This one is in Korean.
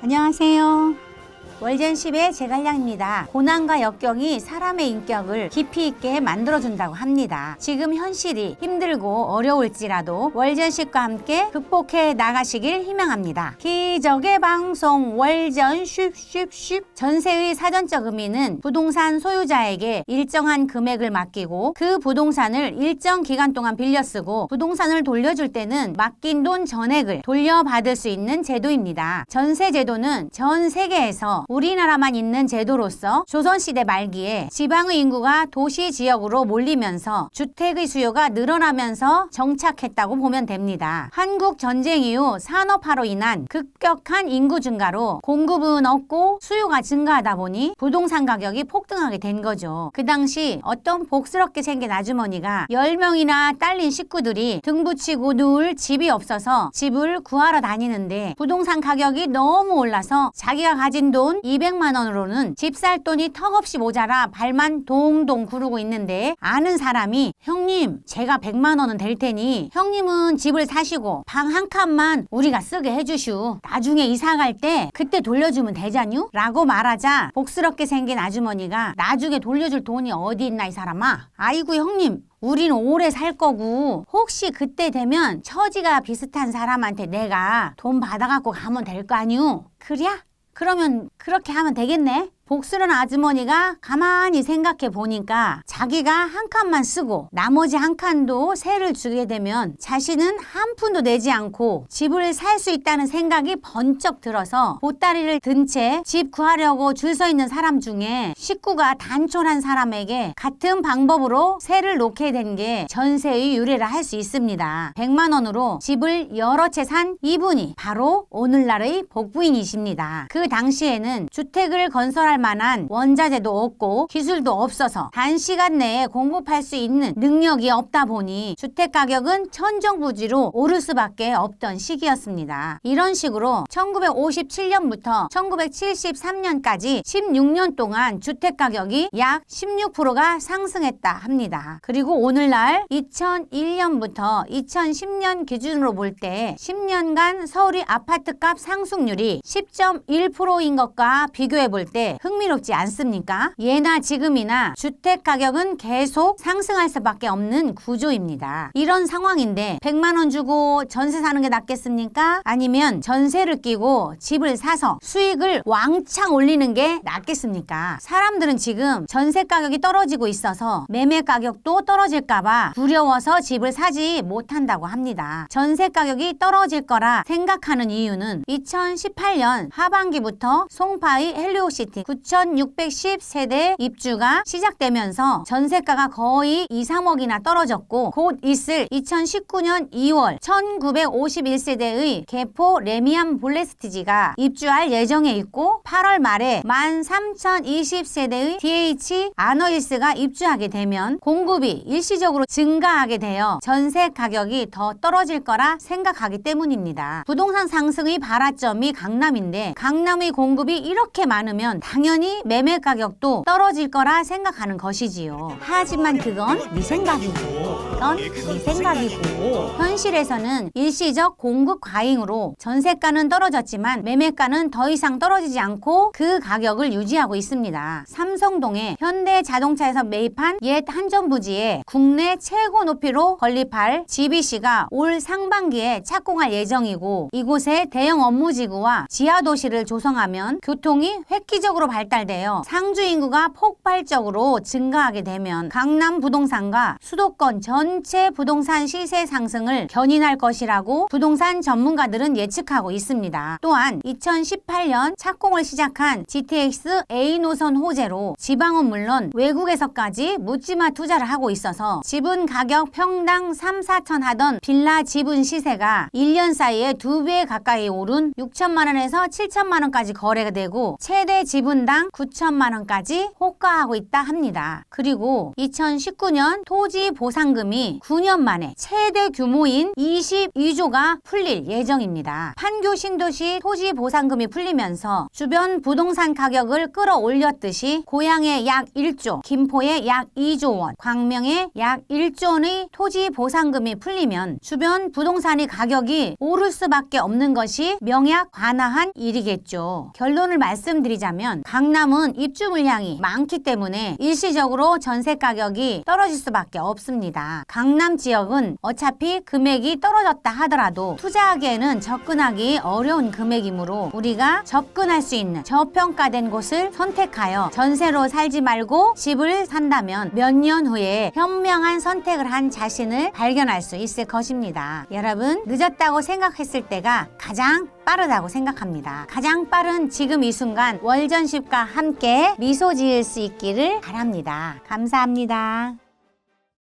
안녕하세요. 월전십의 제갈량입니다. 고난과 역경이 사람의 인격을 깊이 있게 만들어준다고 합니다. 지금 현실이 힘들고 어려울지라도 월전십과 함께 극복해 나가시길 희망합니다. 기적의 방송 월전 쉽쉽쉽. 전세의 사전적 의미는 부동산 소유자에게 일정한 금액을 맡기고 그 부동산을 일정 기간 동안 빌려 쓰고 부동산을 돌려줄 때는 맡긴 돈 전액을 돌려받을 수 있는 제도입니다. 전세 제도는 전 세계에서 우리나라만 있는 제도로서 조선시대 말기에 지방의 인구가 도시 지역으로 몰리면서 주택의 수요가 늘어나면서 정착했다고 보면 됩니다. 한국 전쟁 이후 산업화로 인한 급격한 인구 증가로 공급은 없고 수요가 증가하다 보니 부동산 가격이 폭등하게 된 거죠. 그 당시 어떤 복스럽게 생긴 아주머니가 10명이나 딸린 식구들이 등 붙이고 누울 집이 없어서 집을 구하러 다니는데 부동산 가격이 너무 올라서 자기가 가진 돈 200만 원으로는 집 살 돈이 턱없이 모자라 발만 동동 구르고 있는데 아는 사람이 형님 제가 100만 원은 될 테니 형님은 집을 사시고 방 한 칸만 우리가 쓰게 해주슈. 나중에 이사 갈 때 그때 돌려주면 되잖유? 라고 말하자 복스럽게 생긴 아주머니가 나중에 돌려줄 돈이 어디 있나 이 사람아. 아이고 형님 우리는 오래 살 거고 혹시 그때 되면 처지가 비슷한 사람한테 내가 돈 받아갖고 가면 될 거 아니유? 그랴? 그러면 그렇게 하면 되겠네? 복스런 아주머니가 가만히 생각해 보니까 자기가 한 칸만 쓰고 나머지 한 칸도 세를 주게 되면 자신은 한 푼도 내지 않고 집을 살 수 있다는 생각이 번쩍 들어서 보따리를 든 채 집 구하려고 줄 서 있는 사람 중에 식구가 단촐한 사람에게 같은 방법으로 세를 놓게 된 게 전세의 유래라 할 수 있습니다. 100만 원으로 집을 여러 채 산 이분이 바로 오늘날의 복부인이십니다. 그 당시에는 주택을 건설할 만한 원자재도 없고 기술도 없어서 단시간 내에 공급할 수 있는 능력이 없다 보니 주택 가격은 천정부지로 오를 수밖에 없던 시기였습니다. 이런 식으로 1957년부터 1973년까지 16년 동안 주택 가격이 약 16%가 상승했다 합니다. 그리고 오늘날 2001년부터 2010년 기준으로 볼 때 10년간 서울의 아파트값 상승률이 10.1%인 것과 비교해 볼 때 흥미롭지 않습니까? 예나 지금이나 주택 가격은 계속 상승할 수밖에 없는 구조입니다. 이런 상황인데 100만 원 주고 전세 사는 게 낫겠습니까? 아니면 전세를 끼고 집을 사서 수익을 왕창 올리는 게 낫겠습니까? 사람들은 지금 전세 가격이 떨어지고 있어서 매매 가격도 떨어질까봐 두려워서 집을 사지 못한다고 합니다. 전세 가격이 떨어질 거라 생각하는 이유는 2018년 하반기부터 송파의 헬리오시티 9,610세대 입주가 시작되면서 전세가가 거의 2, 3억이나 떨어졌고 곧 있을 2019년 2월 1,951세대의 개포 레미안 볼레스티지가 입주할 예정에 있고 8월 말에 13,020세대의 DH 아너힐스가 입주하게 되면 공급이 일시적으로 증가하게 되어 전세 가격이 더 떨어질 거라 생각하기 때문입니다. 부동산 상승의 발화점이 강남인데 강남의 공급이 이렇게 많으면 당연히 매매 가격도 떨어질 거라 생각하는 것이지요. 하지만 그건 네 생각이고 현실에서는 일시적 공급 과잉으로 전세가는 떨어졌지만 매매가는 더 이상 떨어지지 않고 그 가격을 유지하고 있습니다. 삼성동에 현대자동차에서 매입한 옛 한전부지에 국내 최고 높이로 건립할 GBC가 올 상반기에 착공할 예정이고 이곳에 대형 업무지구와 지하도시를 조성하면 교통이 획기적으로 발달되어 상주 인구가 폭발적으로 증가하게 되면 강남 부동산과 수도권 전체 부동산 시세 상승을 견인할 것이라고 부동산 전문가들은 예측하고 있습니다. 또한 2018년 착공을 시작한 GTX A 노선 호재로 지방은 물론 외국에서까지 묻지마 투자를 하고 있어서 지분 가격 평당 3, 4천 하던 빌라 지분 시세가 1년 사이에 2배 가까이 오른 6천만 원에서 7천만 원까지 거래가 되고 최대 지분 건당 9천만 원까지 호가하고 있다 합니다. 그리고 2019년 토지 보상금이 9년 만에 최대 규모인 22조가 풀릴 예정입니다. 판교 신도시 토지 보상금이 풀리면서 주변 부동산 가격을 끌어올렸듯이 고양의 약 1조, 김포의 약 2조 원, 광명의 약 1조 원의 토지 보상금이 풀리면 주변 부동산의 가격이 오를 수밖에 없는 것이 명약관화한 일이겠죠. 결론을 말씀드리자면 강남은 입주 물량이 많기 때문에 일시적으로 전세 가격이 떨어질 수밖에 없습니다. 강남 지역은 어차피 금액이 떨어졌다 하더라도 투자하기에는 접근하기 어려운 금액이므로 우리가 접근할 수 있는 저평가된 곳을 선택하여 전세로 살지 말고 집을 산다면 몇 년 후에 현명한 선택을 한 자신을 발견할 수 있을 것입니다. 여러분, 늦었다고 생각했을 때가 가장 빠르다고 생각합니다. 가장 빠른 지금 이 순간 월전십과 함께 미소 지을 수 있기를 바랍니다. 감사합니다.